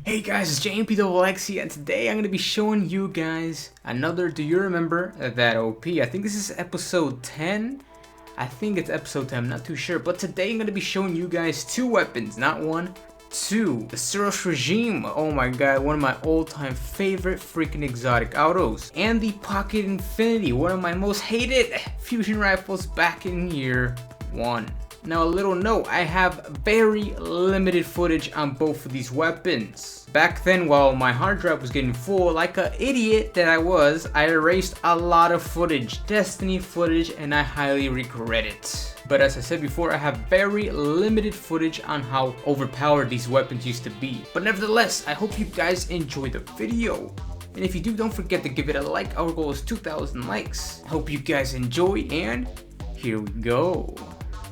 Hey guys, it's JMP and today I'm going to be showing you guys another Do You Remember That OP? I think this is episode 10. I think it's episode 10, I'm not too sure. But today I'm going to be showing you guys two weapons, not one, two. The Suros Regime, oh my god, one of my all-time favorite freaking exotic autos. And the Pocket Infinity, one of my most hated fusion rifles back in year 1. Now a little note, I have very limited footage on both of these weapons. Back then, while my hard drive was getting full, like an idiot that I was, I erased a lot of footage, Destiny footage, and I highly regret it. But as I said before, I have very limited footage on how overpowered these weapons used to be. But nevertheless, I hope you guys enjoy the video. And if you do, don't forget to give it a like. Our goal is 2,000 likes. I hope you guys enjoy, and here we go.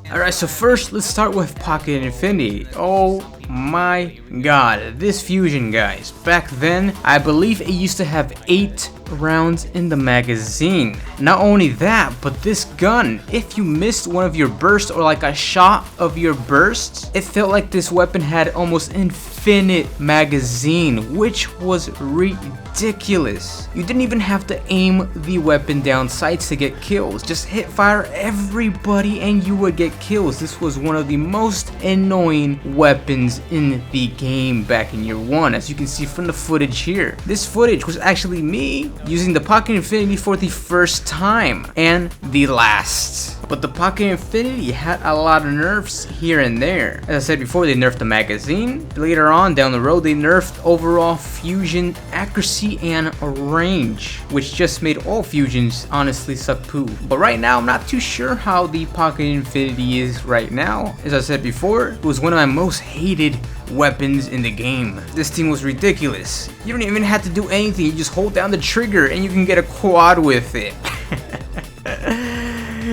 Alright, so first let's start with Pocket Infinity. Oh my god, this fusion, guys. Back then, I believe it used to have 8 rounds in the magazine. Not only that, but this gun, if you missed one of your bursts or like a shot of your bursts, it felt like this weapon had almost infinite magazine, which was ridiculous. You didn't even have to aim the weapon down sights to get kills. Just hit fire everybody and you would get kills. This was one of the most annoying weapons in the game back in year 1, as you can see from the footage here. This footage was actually me using the Pocket Infinity for the first time and the last. But the Pocket Infinity had a lot of nerfs here and there. As I said before, they nerfed the magazine. Later on down the road, they nerfed overall fusion accuracy and range, which just made all fusions honestly suck poo. But right now, I'm not too sure how the Pocket Infinity is right now. As I said before, it was one of my most hated weapons in the game. This thing was ridiculous. You don't even have to do anything, you just hold down the trigger and you can get a quad with it.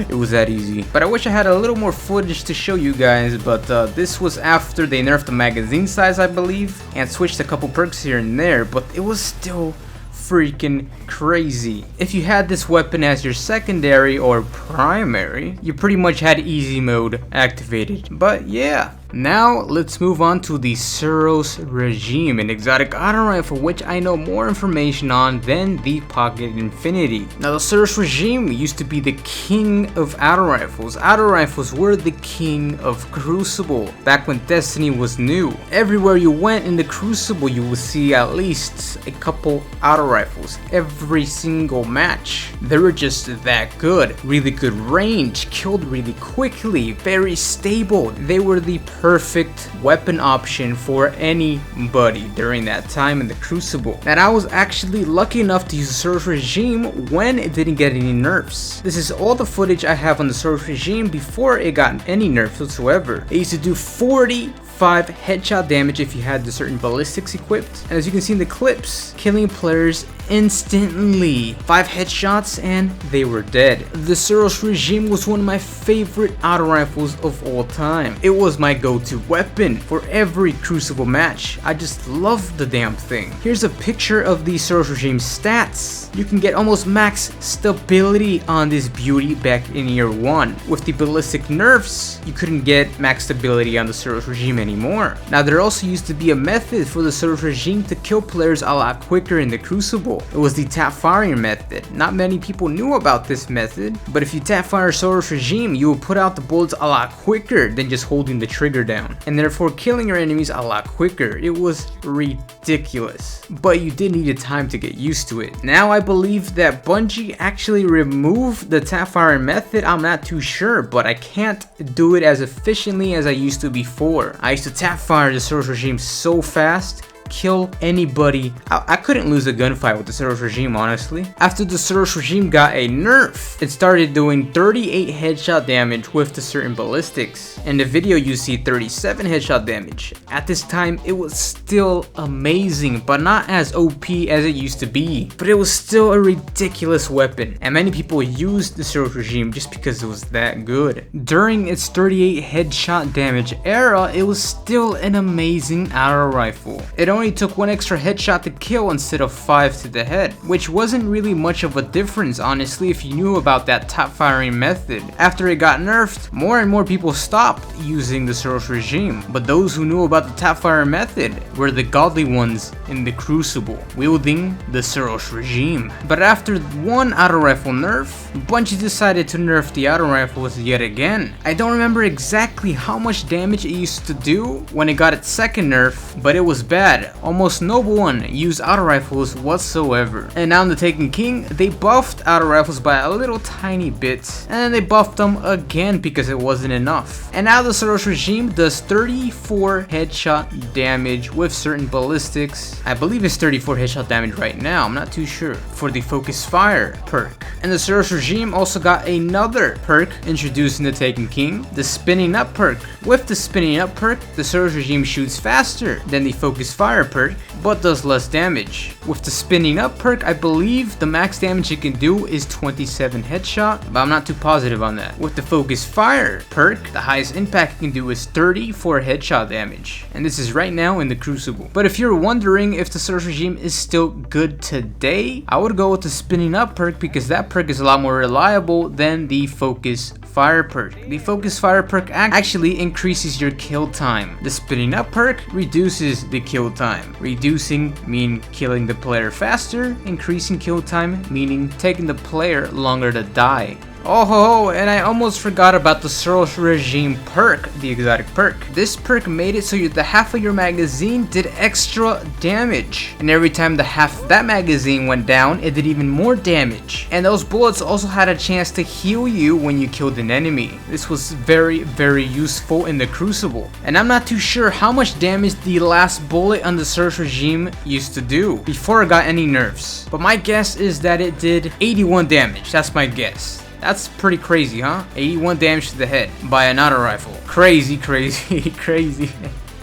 It was that easy. But I wish I had a little more footage to show you guys, but this was after they nerfed the magazine size, I believe, and switched a couple perks here and there, but it was still freaking crazy. If you had this weapon as your secondary or primary, you pretty much had easy mode activated. But yeah. Now let's move on to the Suros Regime, an exotic auto rifle which I know more information on than the Pocket Infinity. Now the Suros Regime used to be the king of auto rifles. Auto rifles were the king of Crucible back when Destiny was new. Everywhere you went in the Crucible you would see at least a couple auto rifles every single match. They were just that good. Really good range, killed really quickly, very stable. They were the perfect weapon option for anybody during that time in the Crucible. And I was actually lucky enough to use the Suros Regime when it didn't get any nerfs. This is all the footage I have on the Suros Regime before it got any nerfs whatsoever. It used to do 45 headshot damage if you had the certain ballistics equipped. And as you can see in the clips, killing players instantly. 5 headshots and they were dead. The Suros Regime was one of my favorite auto rifles of all time. It was my go-to weapon for every Crucible match. I just love the damn thing. Here's a picture of the Suros Regime stats. You can get almost max stability on this beauty back in year 1. With the ballistic nerfs, you couldn't get max stability on the Suros Regime anymore. Now there also used to be a method for the Suros Regime to kill players a lot quicker in the Crucible. It was the tap firing method. Not many people knew about this method, but if you tap fire Suros Regime, you will put out the bullets a lot quicker than just holding the trigger down, and therefore killing your enemies a lot quicker. It was ridiculous, but you did need a time to get used to it. Now I believe that Bungie actually removed the tap firing method. I'm not too sure, but I can't do it as efficiently as I used to before. I used to tap fire the Suros Regime so fast, kill anybody. I couldn't lose a gunfight with the Suros Regime, honestly. After the Suros Regime got a nerf, it started doing 38 headshot damage with the certain ballistics. In the video you see 37 headshot damage. At this time it was still amazing, but not as OP as it used to be. But it was still a ridiculous weapon, and many people used the Suros Regime just because it was that good. During its 38 headshot damage era, it was still an amazing auto rifle. It only took 1 extra headshot to kill instead of 5 to the head, which wasn't really much of a difference honestly if you knew about that tap firing method. After it got nerfed, more and more people stopped using the Suros regime, but those who knew about the tap fire method were the godly ones in the Crucible, wielding the Suros regime. But after one auto rifle nerf, Bungie decided to nerf the auto rifles yet again. I don't remember exactly how much damage it used to do when it got its second nerf, but it was bad. Almost no one used auto rifles whatsoever. And now in the Taken King, they buffed auto rifles by a little tiny bit, and then they buffed them again because it wasn't enough. And now the Suros regime does 34 headshot damage with certain ballistics. I believe it's 34 headshot damage right now, I'm not too sure, for the Focus Fire perk. And the Suros regime also got another perk introduced in the Taken King, the Spinning Up perk. With the Spinning Up perk, the Suros regime shoots faster than the Focus Fire perk, but does less damage. With the Spinning Up perk, I believe the max damage it can do is 27 headshot, but I'm not too positive on that. With the Focus Fire perk, the highest impact it can do is 34 headshot damage, and this is right now in the Crucible. But if you're wondering if the Suros regime is still good today, I would go with the Spinning Up perk because that perk is a lot more reliable than the Focus Fire perk. The Focus Fire perk actually increases your kill time. The Spinning Up perk reduces the kill time. Reducing meaning killing the player faster, increasing kill time meaning taking the player longer to die. Oh ho ho, and I almost forgot about the Suros regime perk, the exotic perk. This perk made it so the half of your magazine did extra damage, and every time the half of that magazine went down, it did even more damage. And those bullets also had a chance to heal you when you killed an enemy. This was very useful in the Crucible, and I'm not too sure how much damage the last bullet on the Suros regime used to do before it got any nerfs, but my guess is that it did 81 damage. That's my guess. That's pretty crazy, huh? 81 damage to the head by an auto rifle. Crazy.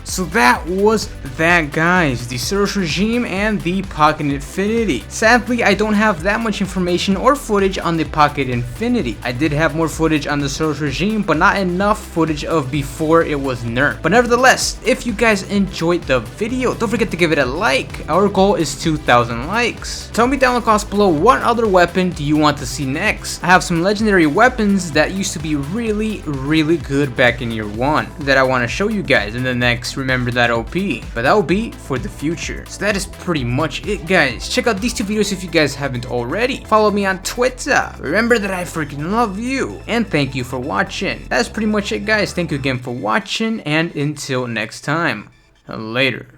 So that was that, guys, the Suros regime and the Pocket Infinity. Sadly, I don't have that much information or footage on the Pocket Infinity. I did have more footage on the Suros regime, but not enough footage of before it was nerfed. But nevertheless, if you guys enjoyed the video, don't forget to give it a like. Our goal is 2,000 likes. Tell me down in the comments below, what other weapon do you want to see next? I have some legendary weapons that used to be really good back in year 1 that I want to show you guys in the next Remember That OP, but that will be for the future. So that is pretty much it, guys. Check out these 2 videos if you guys haven't already. Follow me on Twitter. Remember that I freaking love you, and thank you for watching. That's pretty much it, guys. Thank you again for watching, and until next time, later.